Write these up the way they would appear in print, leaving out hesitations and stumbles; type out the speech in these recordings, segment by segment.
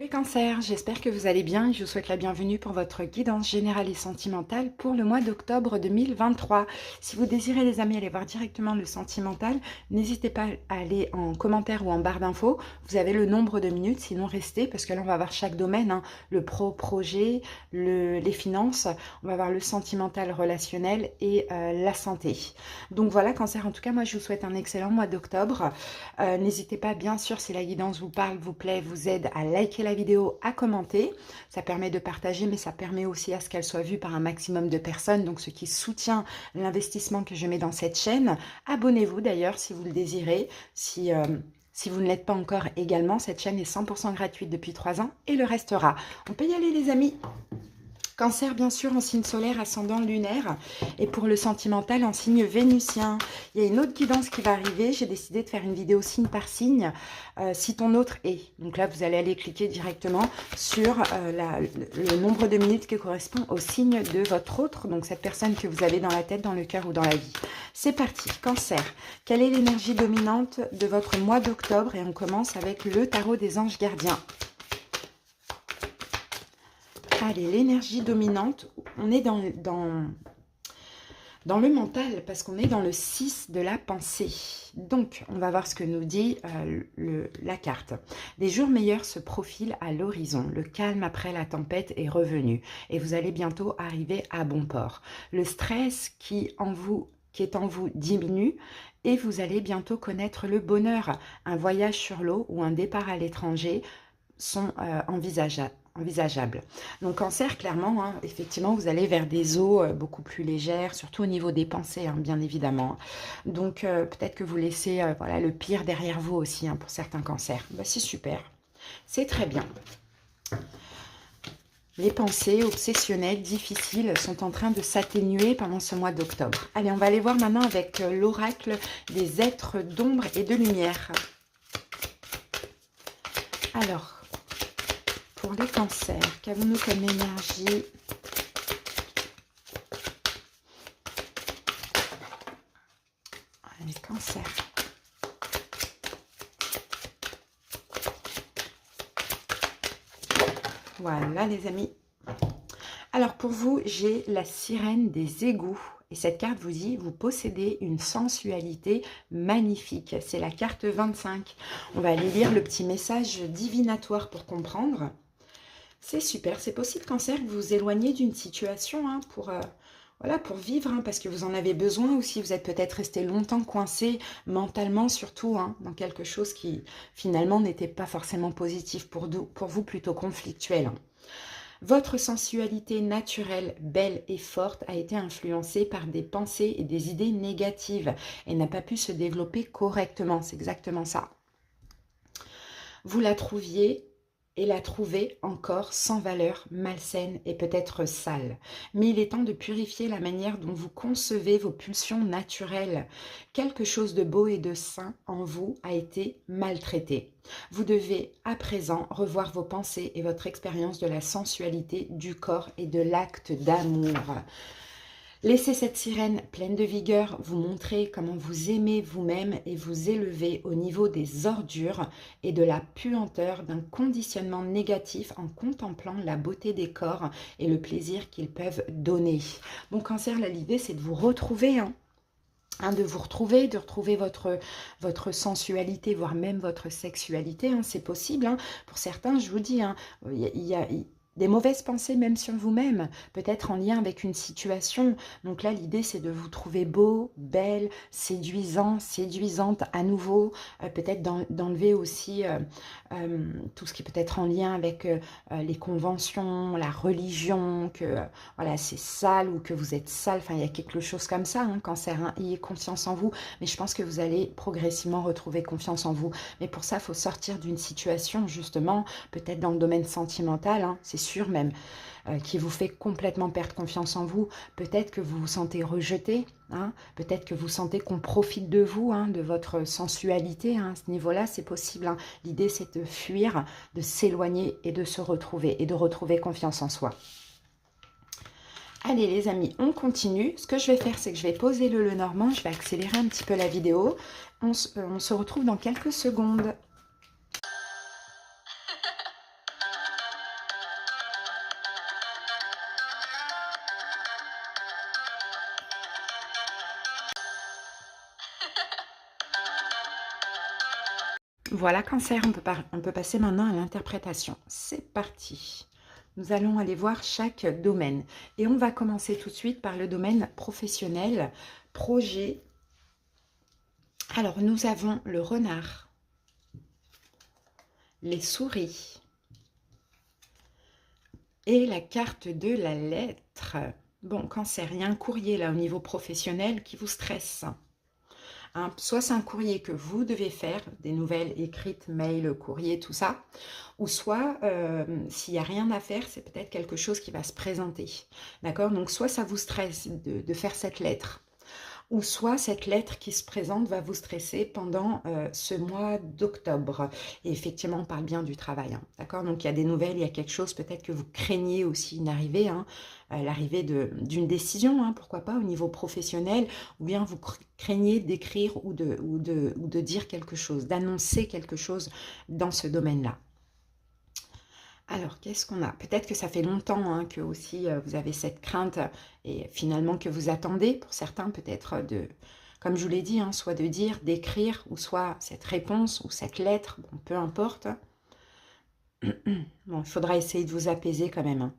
Les cancers, j'espère que vous allez bien et je vous souhaite la bienvenue pour votre guidance générale et sentimentale pour le mois d'octobre 2023. Si vous désirez les amis aller voir directement le sentimental, n'hésitez pas à aller en commentaire ou en barre d'infos. Vous avez le nombre de minutes, sinon restez parce que là on va voir chaque domaine, hein, le projet, les finances, on va voir le sentimental relationnel et la santé. Donc voilà cancer, en tout cas moi je vous souhaite un excellent mois d'octobre. N'hésitez pas bien sûr si la guidance vous parle, vous plaît, vous aide à liker la vidéo, à commenter. Ça permet de partager, mais ça permet aussi à ce qu'elle soit vue par un maximum de personnes, donc ce qui soutient l'investissement que je mets dans cette chaîne. Abonnez-vous d'ailleurs si vous le désirez. Si vous ne l'êtes pas encore également, cette chaîne est 100% gratuite depuis 3 ans et le restera. On peut y aller les amis. Cancer, bien sûr, en signe solaire, ascendant lunaire. Et pour le sentimental, en signe vénusien. Il y a une autre guidance qui va arriver. J'ai décidé de faire une vidéo signe par signe. Si ton autre est. Donc là, vous allez aller cliquer directement sur le nombre de minutes qui correspond au signe de votre autre. Donc cette personne que vous avez dans la tête, dans le cœur ou dans la vie. C'est parti. Cancer. Quelle est l'énergie dominante de votre mois d'octobre? Et on commence avec le tarot des anges gardiens. Allez, l'énergie dominante, on est dans le mental, parce qu'on est dans le 6 de la pensée. Donc, on va voir ce que nous dit la carte. Des jours meilleurs se profilent à l'horizon. Le calme après la tempête est revenu. Et vous allez bientôt arriver à bon port. Le stress qui est en vous diminue. Et vous allez bientôt connaître le bonheur. Un voyage sur l'eau ou un départ à l'étranger sont envisageables. Donc cancer, clairement, hein, effectivement, vous allez vers des eaux beaucoup plus légères, surtout au niveau des pensées, hein, bien évidemment. Donc peut-être que vous laissez voilà, le pire derrière vous aussi, hein, pour certains cancers. Bah, c'est super, c'est très bien. Les pensées obsessionnelles, difficiles, sont en train de s'atténuer pendant ce mois d'octobre. Allez, on va aller voir maintenant avec l'oracle des êtres d'ombre et de lumière. Alors, pour les cancers, qu'avons-nous comme énergie? Les cancers. Voilà les amis. Alors pour vous, j'ai la sirène des égouts. Et cette carte vous dit, vous possédez une sensualité magnifique. C'est la carte 25. On va aller lire le petit message divinatoire pour comprendre. C'est super, c'est possible cancer que vous vous éloignez d'une situation hein, voilà, pour vivre, hein, parce que vous en avez besoin aussi. Vous êtes peut-être resté longtemps coincé, mentalement surtout, hein, dans quelque chose qui finalement n'était pas forcément positif pour vous, plutôt conflictuel. Hein. Votre sensualité naturelle, belle et forte a été influencée par des pensées et des idées négatives et n'a pas pu se développer correctement. C'est exactement ça. Vous la trouviez et la trouvez encore sans valeur, malsaine et peut-être sale. Mais il est temps de purifier la manière dont vous concevez vos pulsions naturelles. Quelque chose de beau et de sain en vous a été maltraité. Vous devez à présent revoir vos pensées et votre expérience de la sensualité, du corps et de l'acte d'amour. Laissez cette sirène pleine de vigueur vous montrer comment vous aimez vous-même et vous élever au niveau des ordures et de la puanteur d'un conditionnement négatif en contemplant la beauté des corps et le plaisir qu'ils peuvent donner. Donc cancer, là l'idée c'est de vous retrouver, de vous retrouver, de retrouver votre sensualité, voire même votre sexualité, hein, c'est possible. Hein. Pour certains, je vous dis, hein, il y a des mauvaises pensées même sur vous-même, peut-être en lien avec une situation. Donc là, l'idée, c'est de vous trouver beau, belle, séduisant, séduisante à nouveau. Peut-être d'enlever aussi tout ce qui peut être en lien avec les conventions, la religion, que voilà, c'est sale ou que vous êtes sale. Enfin, il y a quelque chose comme ça, hein, cancer. Hein, ayez confiance en vous. Mais je pense que vous allez progressivement retrouver confiance en vous. Mais pour ça, il faut sortir d'une situation, justement, peut-être dans le domaine sentimental, hein, c'est sûr même, qui vous fait complètement perdre confiance en vous. Peut-être que vous vous sentez rejeté, hein, peut-être que vous sentez qu'on profite de vous, hein, de votre sensualité, hein, à ce niveau-là, c'est possible. Hein. L'idée, c'est de fuir, de s'éloigner et de se retrouver, et de retrouver confiance en soi. Allez les amis, on continue. Ce que je vais faire, c'est que je vais poser le Lenormand, je vais accélérer un petit peu la vidéo. On se retrouve dans quelques secondes. Voilà, Cancer, on peut passer maintenant à l'interprétation. C'est parti. Nous allons aller voir chaque domaine. Et on va commencer tout de suite par le domaine professionnel, projet. Alors, nous avons le renard, les souris et la carte de la lettre. Bon, Cancer, il y a un courrier là au niveau professionnel qui vous stresse. Hein, soit c'est un courrier que vous devez faire, des nouvelles écrites, mail, courrier, tout ça, ou soit s'il n'y a rien à faire, c'est peut-être quelque chose qui va se présenter. D'accord? Donc soit ça vous stresse de faire cette lettre, ou soit cette lettre qui se présente va vous stresser pendant ce mois d'octobre. Et effectivement, on parle bien du travail, hein, d'accord? Donc, il y a des nouvelles, il y a quelque chose peut-être que vous craignez aussi une arrivée, hein, l'arrivée d'une décision, hein, pourquoi pas, au niveau professionnel, ou bien vous craignez d'écrire ou de dire quelque chose, d'annoncer quelque chose dans ce domaine-là. Alors, qu'est-ce qu'on a? Peut-être que ça fait longtemps hein, que aussi vous avez cette crainte et finalement que vous attendez, pour certains peut-être comme je vous l'ai dit, hein, soit de dire, d'écrire, ou soit cette réponse ou cette lettre, bon, peu importe. Bon, il faudra essayer de vous apaiser quand même. Hein.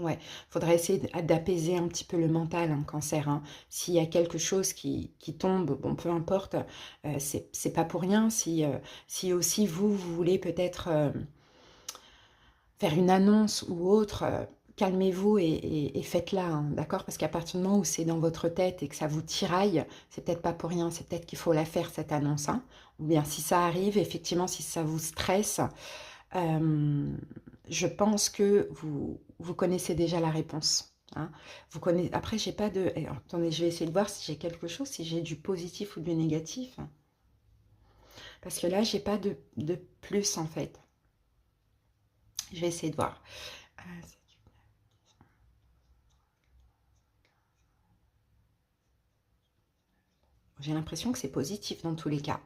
Ouais, il faudra essayer d'apaiser un petit peu le mental, hein, Cancer. Hein. S'il y a quelque chose qui tombe, bon, peu importe, c'est pas pour rien. Si aussi vous voulez peut-être faire une annonce ou autre, calmez-vous et faites-la, hein, d'accord? Parce qu'à partir du moment où c'est dans votre tête et que ça vous tiraille, c'est peut-être pas pour rien, c'est peut-être qu'il faut la faire, cette annonce. Hein. Ou bien si ça arrive, effectivement, si ça vous stresse, je pense que vous connaissez déjà la réponse. Hein. Vous connaissez... Après, j'ai pas de... Alors, attendez, je vais essayer de voir si j'ai quelque chose, si j'ai du positif ou du négatif. Parce que là, j'ai pas de plus, en fait. Je vais essayer de voir. J'ai l'impression que c'est positif dans tous les cas.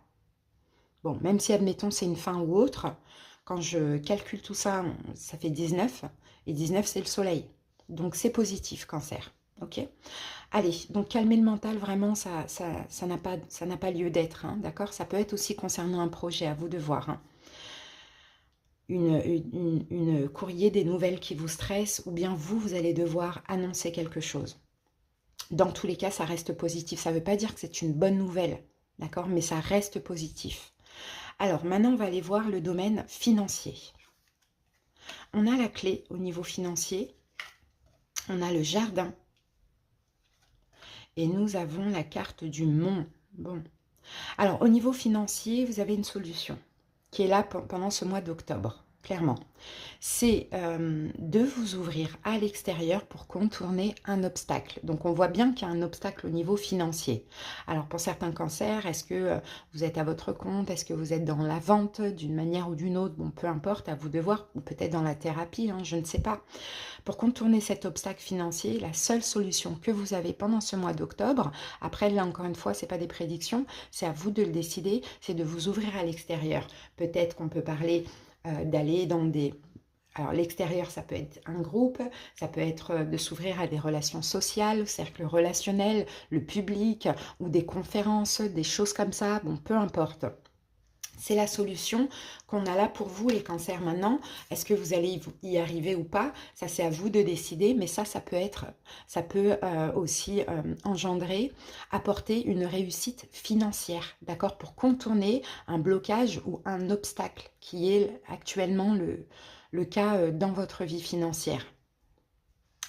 Bon, même si, admettons, c'est une fin ou autre, quand je calcule tout ça, ça fait 19. Et 19, c'est le soleil. Donc, c'est positif, Cancer. Ok? Allez, donc calmer le mental, vraiment, ça n'a pas lieu d'être. Hein, d'accord? Ça peut être aussi concernant un projet, à vous de voir. Hein. Une courrier, des nouvelles qui vous stressent, ou bien vous allez devoir annoncer quelque chose. Dans tous les cas, ça reste positif. Ça ne veut pas dire que c'est une bonne nouvelle, d'accord? Mais ça reste positif. Alors, maintenant, on va aller voir le domaine financier. On a la clé au niveau financier. On a le jardin. Et nous avons la carte du mont. Bon. Alors, au niveau financier, vous avez une solution qui est là pendant ce mois d'octobre, clairement. C'est de vous ouvrir à l'extérieur pour contourner un obstacle. Donc, on voit bien qu'il y a un obstacle au niveau financier. Alors, pour certains cancers, est-ce que vous êtes à votre compte? Est-ce que vous êtes dans la vente d'une manière ou d'une autre? Bon, peu importe, à vous de voir. Ou peut-être dans la thérapie, hein, je ne sais pas. Pour contourner cet obstacle financier, la seule solution que vous avez pendant ce mois d'octobre, après là encore une fois, ce n'est pas des prédictions, c'est à vous de le décider, c'est de vous ouvrir à l'extérieur. Peut-être qu'on peut parler d'aller dans des... Alors l'extérieur, ça peut être un groupe, ça peut être de s'ouvrir à des relations sociales, cercles relationnels, le public ou des conférences, des choses comme ça, bon, peu importe. C'est la solution qu'on a là pour vous, les cancers, maintenant. Est-ce que vous allez y arriver ou pas? Ça, c'est à vous de décider, mais ça peut aussi engendrer, apporter une réussite financière, d'accord? Pour contourner un blocage ou un obstacle qui est actuellement le cas dans votre vie financière.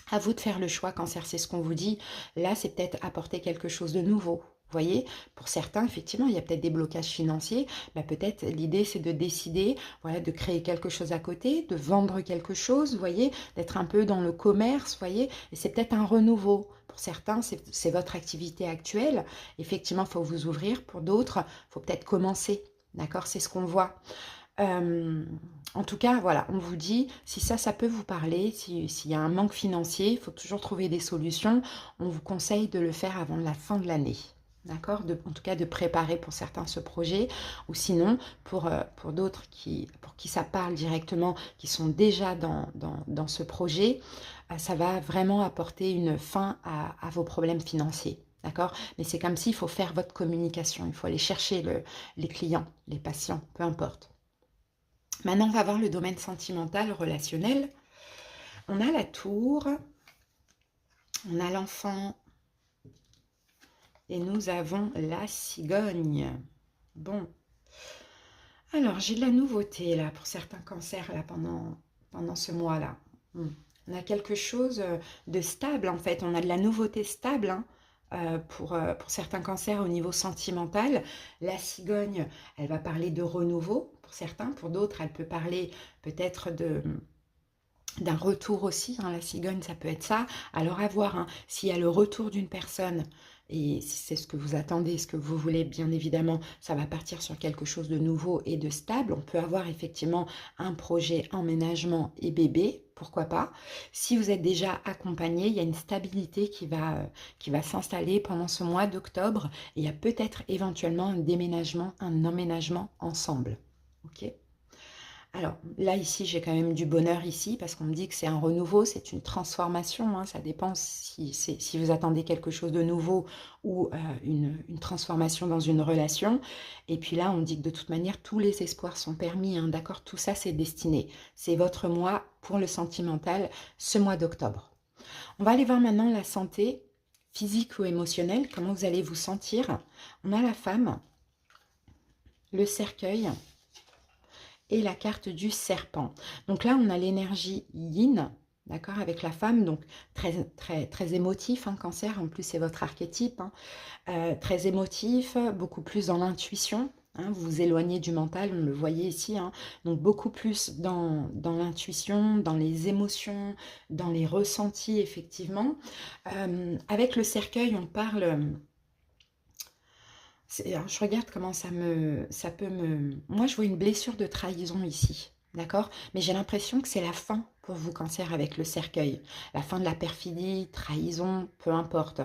À vous de faire le choix, cancer, c'est ce qu'on vous dit. Là, c'est peut-être apporter quelque chose de nouveau. Vous voyez, pour certains, effectivement, il y a peut-être des blocages financiers. Bah, peut-être l'idée, c'est de décider, voilà, de créer quelque chose à côté, de vendre quelque chose, vous voyez, d'être un peu dans le commerce, vous voyez. Et c'est peut-être un renouveau. Pour certains, c'est votre activité actuelle. Effectivement, il faut vous ouvrir. Pour d'autres, il faut peut-être commencer. D'accord? C'est ce qu'on voit. En tout cas, voilà, on vous dit, si ça peut vous parler, s'il y a un manque financier, il faut toujours trouver des solutions. On vous conseille de le faire avant la fin de l'année. D'accord? En tout cas, de préparer pour certains ce projet, ou sinon, pour d'autres pour qui ça parle directement, qui sont déjà dans ce projet, ça va vraiment apporter une fin à vos problèmes financiers. D'accord? Mais c'est comme s'il faut faire votre communication. Il faut aller chercher les clients, les patients, peu importe. Maintenant, on va voir le domaine sentimental, relationnel. On a la tour, on a l'enfant et nous avons la cigogne. Bon. Alors, j'ai de la nouveauté là pour certains cancers là pendant ce mois-là. On a quelque chose de stable en fait. On a de la nouveauté stable hein, pour certains cancers au niveau sentimental. La cigogne, elle va parler de renouveau pour certains. Pour d'autres, elle peut parler peut-être d'un retour aussi, hein, la cigogne, ça peut être ça. Alors à voir, hein, s'il y a le retour d'une personne, et si c'est ce que vous attendez, ce que vous voulez, bien évidemment, ça va partir sur quelque chose de nouveau et de stable. On peut avoir effectivement un projet emménagement et bébé, pourquoi pas. Si vous êtes déjà accompagné, il y a une stabilité qui va s'installer pendant ce mois d'octobre. Et il y a peut-être éventuellement un déménagement, un emménagement ensemble. Ok ? Alors là, ici, j'ai quand même du bonheur ici parce qu'on me dit que c'est un renouveau, c'est une transformation. Hein, ça dépend si vous attendez quelque chose de nouveau ou une transformation dans une relation. Et puis là, on dit que de toute manière, tous les espoirs sont permis. Hein, d'accord, tout ça, c'est destiné. C'est votre mois pour le sentimental, ce mois d'octobre. On va aller voir maintenant la santé physique ou émotionnelle, comment vous allez vous sentir. On a la femme, le cercueil et la carte du serpent. Donc là, on a l'énergie yin, d'accord, avec la femme, donc très émotif, hein, cancer, en plus c'est votre archétype, hein, très émotif, beaucoup plus dans l'intuition, hein, vous vous éloignez du mental, on le voyait ici, hein, donc beaucoup plus dans l'intuition, dans les émotions, dans les ressentis, effectivement. Avec le cercueil, on parle... Alors, je regarde comment ça peut me... Moi, je vois une blessure de trahison ici, d'accord? Mais j'ai l'impression que c'est la fin pour vous, cancer, avec le cercueil. La fin de la perfidie, trahison, peu importe.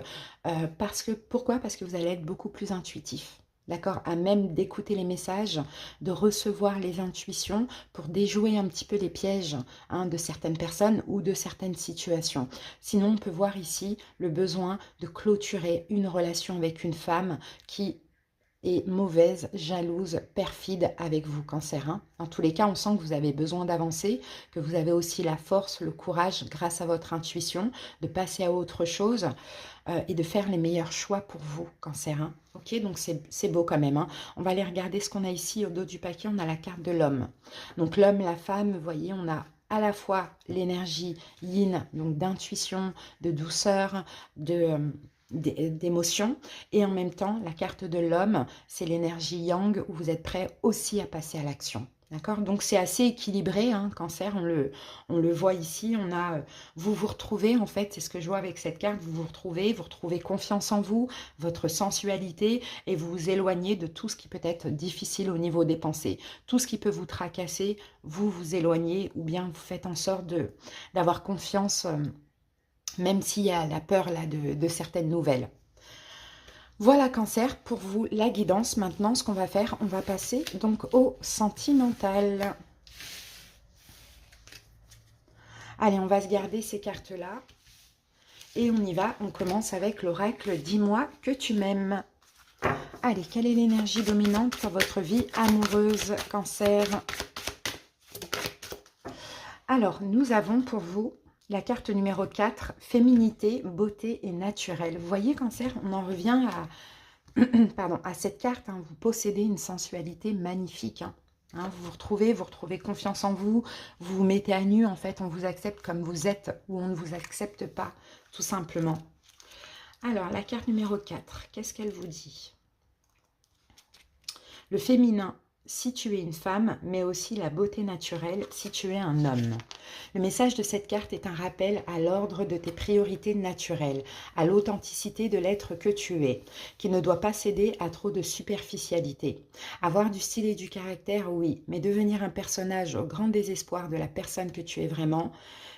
Pourquoi? Parce que vous allez être beaucoup plus intuitif. D'accord? À même d'écouter les messages, de recevoir les intuitions pour déjouer un petit peu les pièges hein, de certaines personnes ou de certaines situations. Sinon, on peut voir ici le besoin de clôturer une relation avec une femme qui et mauvaise, jalouse, perfide avec vous, cancer. Hein. En tous les cas, on sent que vous avez besoin d'avancer, que vous avez aussi la force, le courage, grâce à votre intuition, de passer à autre chose et de faire les meilleurs choix pour vous, cancer. Hein. Ok, donc c'est beau quand même. Hein. On va aller regarder ce qu'on a ici au dos du paquet. On a la carte de l'homme. Donc l'homme, la femme, vous voyez, on a à la fois l'énergie yin, donc d'intuition, de douceur, d'émotion et en même temps la carte de l'homme c'est l'énergie yang où vous êtes prêt aussi à passer à l'action, d'accord, donc c'est assez équilibré hein, cancer, on le voit ici, on a vous retrouvez en fait, c'est ce que je vois avec cette carte, vous retrouvez confiance en vous, votre sensualité et vous vous éloignez de tout ce qui peut être difficile au niveau des pensées, tout ce qui peut vous tracasser, vous vous éloignez ou bien vous faites en sorte d'avoir confiance même s'il y a la peur là de certaines nouvelles. Voilà cancer, pour vous la guidance. Maintenant, ce qu'on va faire, on va passer donc au sentimental. Allez, on va se garder ces cartes-là. Et on y va, on commence avec l'oracle « Dis-moi que tu m'aimes ». Allez, quelle est l'énergie dominante pour votre vie amoureuse, cancer? Alors, nous avons pour vous la carte numéro 4, féminité, beauté et naturel. Vous voyez, cancer, on en revient à cette carte. Hein, vous possédez une sensualité magnifique. Hein, vous retrouvez confiance en vous. Vous vous mettez à nu, en fait. On vous accepte comme vous êtes ou on ne vous accepte pas, tout simplement. Alors, la carte numéro 4, qu'est-ce qu'elle vous dit? Le féminin, si tu es une femme, mais aussi la beauté naturelle si tu es un homme. Le message de cette carte est un rappel à l'ordre de tes priorités naturelles, à l'authenticité de l'être que tu es, qui ne doit pas céder à trop de superficialité. Avoir du style et du caractère, oui, mais devenir un personnage au grand désespoir de la personne que tu es vraiment,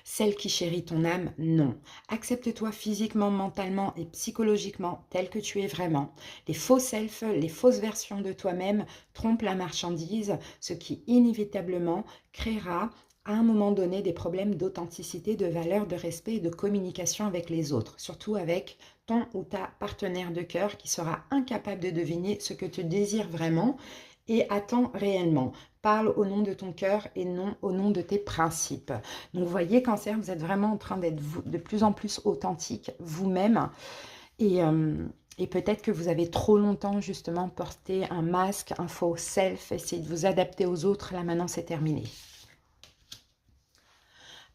celle qui chérit ton âme, non. Accepte-toi physiquement, mentalement et psychologiquement tel que tu es vraiment. Les faux selfs, les fausses versions de toi-même trompent la marchandise, ce qui inévitablement créera à un moment donné des problèmes d'authenticité, de valeur, de respect et de communication avec les autres, surtout avec ton ou ta partenaire de cœur qui sera incapable de deviner ce que tu désires vraiment et attend réellement. Parle au nom de ton cœur et non au nom de tes principes. Donc, vous voyez, Cancer, vous êtes vraiment en train d'être de plus en plus authentique vous-même et peut-être que vous avez trop longtemps justement porté un masque, un faux self, essayé de vous adapter aux autres. Là, maintenant, c'est terminé.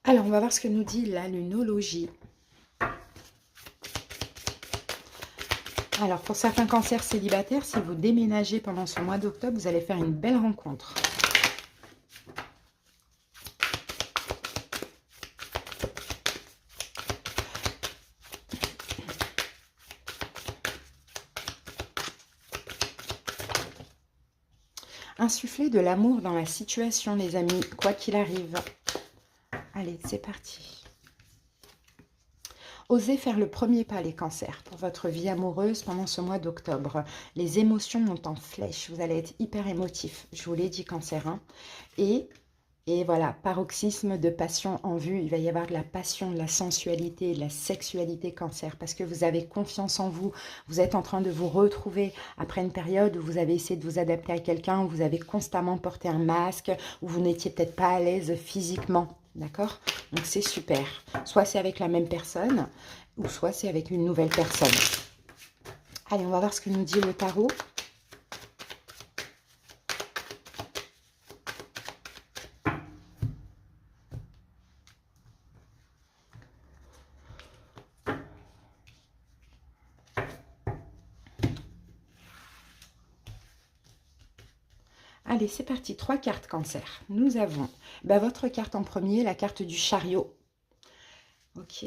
Alors, on va voir ce que nous dit la lunologie. Alors, pour certains cancers célibataires, si vous déménagez pendant ce mois d'octobre, vous allez faire une belle rencontre. Insuffler de l'amour dans la situation, les amis, quoi qu'il arrive. Allez, c'est parti. Osez faire le premier pas, les cancers, pour votre vie amoureuse pendant ce mois d'octobre. Les émotions montent en flèche. Vous allez être hyper émotif. Je vous l'ai dit, cancer. Hein. Et voilà, paroxysme de passion en vue. Il va y avoir de la passion, de la sensualité, de la sexualité, cancer. Parce que vous avez confiance en vous. Vous êtes en train de vous retrouver après une période où vous avez essayé de vous adapter à quelqu'un, où vous avez constamment porté un masque, où vous n'étiez peut-être pas à l'aise physiquement. D'accord? Donc, c'est super. Soit c'est avec la même personne, ou soit c'est avec une nouvelle personne. Allez, on va voir ce que nous dit le tarot. Allez, c'est parti. 3 cartes cancer. Nous avons votre carte en premier, la carte du chariot. Ok.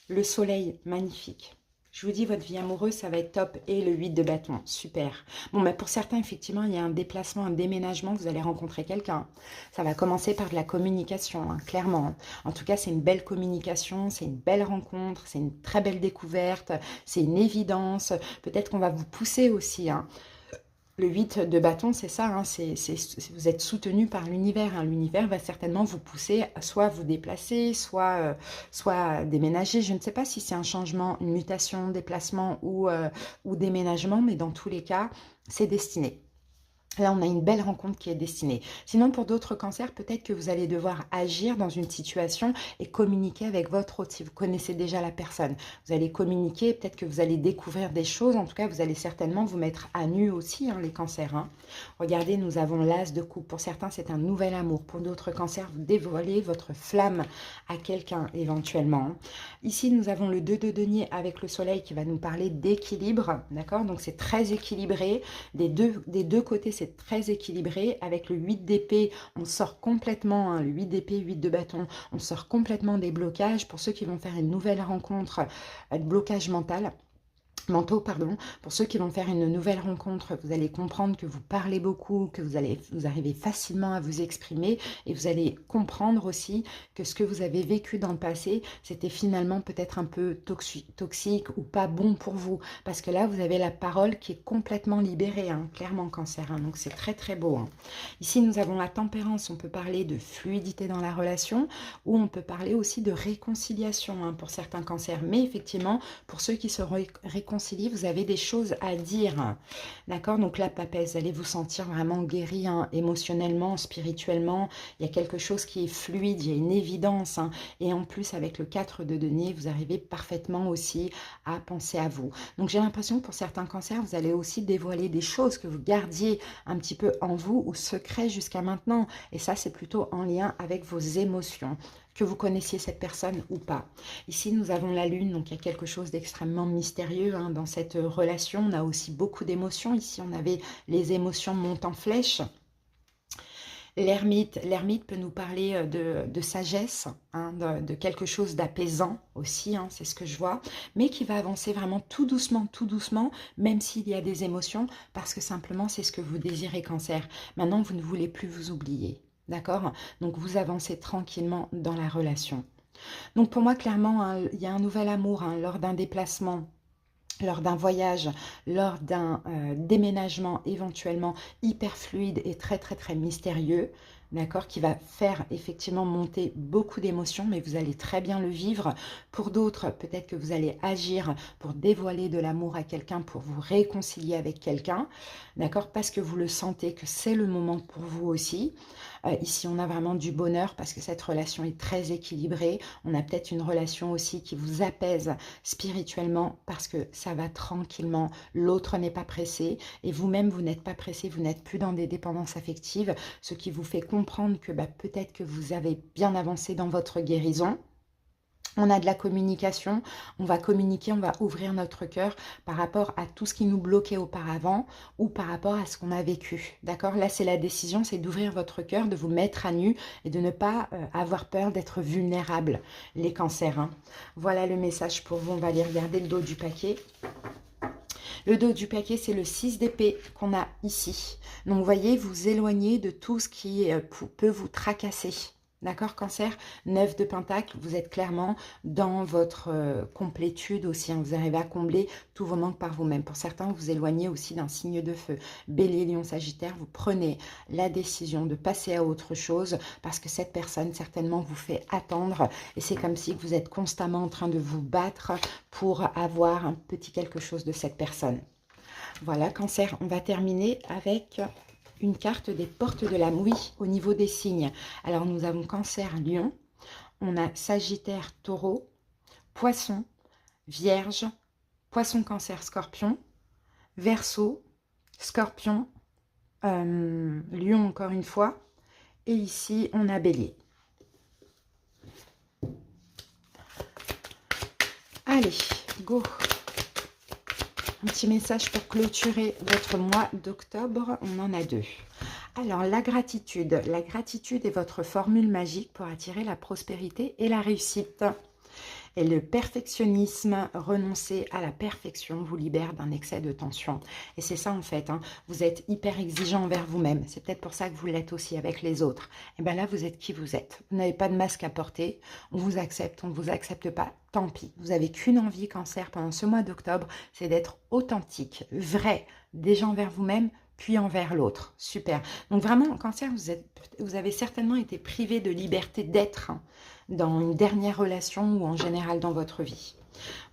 Le soleil, magnifique. Je vous dis, votre vie amoureuse, ça va être top. Et le 8 de bâton, super. Bon, pour certains, effectivement, il y a un déplacement, un déménagement. Vous allez rencontrer quelqu'un. Ça va commencer par de la communication, hein, clairement. En tout cas, c'est une belle communication, c'est une belle rencontre, c'est une très belle découverte, c'est une évidence. Peut-être qu'on va vous pousser aussi, hein. Le 8 de bâton, c'est ça, hein, vous êtes soutenu par l'univers. Hein. L'univers va certainement vous pousser à soit vous déplacer, soit déménager. Je ne sais pas si c'est un changement, une mutation, déplacement ou déménagement, mais dans tous les cas, c'est destiné. Là, on a une belle rencontre qui est destinée. Sinon, pour d'autres cancers, peut-être que vous allez devoir agir dans une situation et communiquer avec votre hôte. Si vous connaissez déjà la personne, vous allez communiquer, peut-être que vous allez découvrir des choses. En tout cas, vous allez certainement vous mettre à nu aussi, hein, les cancers. Hein. Regardez, nous avons l'as de coupe. Pour certains, c'est un nouvel amour. Pour d'autres cancers, vous dévoilez votre flamme à quelqu'un éventuellement. Ici, nous avons le 2 de denier avec le soleil qui va nous parler d'équilibre. D'accord? Donc, c'est très équilibré. Des deux côtés, c'est très équilibré. Avec le 8 d'épée, on sort complètement, hein, le 8 d'épée, 8 de bâton, on sort complètement des blocages. Pour ceux qui vont faire une nouvelle rencontre, blocage mental. Mentaux, pardon. Pour ceux qui vont faire une nouvelle rencontre, vous allez comprendre que vous parlez beaucoup, que vous arrivez facilement à vous exprimer et vous allez comprendre aussi que ce que vous avez vécu dans le passé, c'était finalement peut-être un peu toxique ou pas bon pour vous. Parce que là, vous avez la parole qui est complètement libérée, hein, clairement cancer. Hein, donc, c'est très, très beau. Hein. Ici, nous avons la tempérance. On peut parler de fluidité dans la relation ou on peut parler aussi de réconciliation, hein, pour certains cancers. Mais effectivement, pour ceux qui se réconcilient, vous avez des choses à dire, d'accord? Donc la papesse, vous allez vous sentir vraiment guéri, hein, émotionnellement, spirituellement, il y a quelque chose qui est fluide, il y a une évidence, hein, et en plus avec le 4 de denier, vous arrivez parfaitement aussi à penser à vous. Donc j'ai l'impression que pour certains cancers, vous allez aussi dévoiler des choses que vous gardiez un petit peu en vous ou secrets jusqu'à maintenant, et ça c'est plutôt en lien avec vos émotions, que vous connaissiez cette personne ou pas. Ici, nous avons la lune, donc il y a quelque chose d'extrêmement mystérieux, hein, dans cette relation. On a aussi beaucoup d'émotions. Ici, on avait les émotions montent en flèche. L'ermite peut nous parler de sagesse, hein, de quelque chose d'apaisant aussi, hein, c'est ce que je vois, mais qui va avancer vraiment tout doucement, même s'il y a des émotions, parce que simplement, c'est ce que vous désirez, cancer. Maintenant, vous ne voulez plus vous oublier. D'accord? Donc, vous avancez tranquillement dans la relation. Donc, pour moi, clairement, hein, il y a un nouvel amour, hein, lors d'un déplacement, lors d'un voyage, lors d'un déménagement éventuellement hyper fluide et très, très, très mystérieux. d'accord, qui va faire effectivement monter beaucoup d'émotions, mais vous allez très bien le vivre. Pour d'autres, peut-être que vous allez agir pour dévoiler de l'amour à quelqu'un, pour vous réconcilier avec quelqu'un, d'accord, parce que vous le sentez que c'est le moment pour vous aussi. Ici, on a vraiment du bonheur parce que cette relation est très équilibrée. On a peut-être une relation aussi qui vous apaise spirituellement parce que ça va tranquillement, l'autre n'est pas pressé et vous-même, vous n'êtes pas pressé, vous n'êtes plus dans des dépendances affectives, ce qui vous fait comprendre que peut-être que vous avez bien avancé dans votre guérison. On a de la communication, on va communiquer, on va ouvrir notre cœur par rapport à tout ce qui nous bloquait auparavant ou par rapport à ce qu'on a vécu. D'accord? Là, c'est la décision, c'est d'ouvrir votre cœur, de vous mettre à nu et de ne pas avoir peur d'être vulnérable, les cancers. Hein. Voilà le message pour vous. On va aller regarder le dos du paquet. Le dos du paquet, c'est le 6 d'épée qu'on a ici. Donc, vous voyez, vous éloignez de tout ce qui peut vous tracasser. D'accord, cancer? 9 de pentacle, vous êtes clairement dans votre complétude aussi. Hein, vous arrivez à combler tous vos manques par vous-même. Pour certains, vous vous éloignez aussi d'un signe de feu. Bélier, Lion, Sagittaire, vous prenez la décision de passer à autre chose parce que cette personne, certainement, vous fait attendre. Et c'est comme si vous êtes constamment en train de vous battre pour avoir un petit quelque chose de cette personne. Voilà, cancer, on va terminer avec une carte des portes de l'âme, oui, au niveau des signes. Alors, nous avons cancer, lion, on a sagittaire, taureau, poisson, vierge, poisson, cancer, scorpion, verseau, scorpion, lion encore une fois, et ici, on a bélier. Allez, go! Un petit message pour clôturer votre mois d'octobre, on en a 2. Alors, la gratitude est votre formule magique pour attirer la prospérité et la réussite. Et le perfectionnisme, renoncer à la perfection, vous libère d'un excès de tension. Et c'est ça en fait, hein. Vous êtes hyper exigeant envers vous-même. C'est peut-être pour ça que vous l'êtes aussi avec les autres. Et bien là, vous êtes qui vous êtes. Vous n'avez pas de masque à porter. On vous accepte, on ne vous accepte pas. Tant pis. Vous n'avez qu'une envie, cancer, pendant ce mois d'octobre, c'est d'être authentique, vrai, déjà envers vous-même, puis envers l'autre. Super. Donc vraiment, cancer, vous avez certainement été privé de liberté d'être, hein, dans une dernière relation ou en général dans votre vie.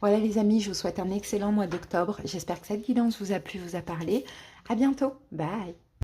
Voilà les amis, je vous souhaite un excellent mois d'octobre. J'espère que cette guidance vous a plu, vous a parlé. À bientôt. Bye.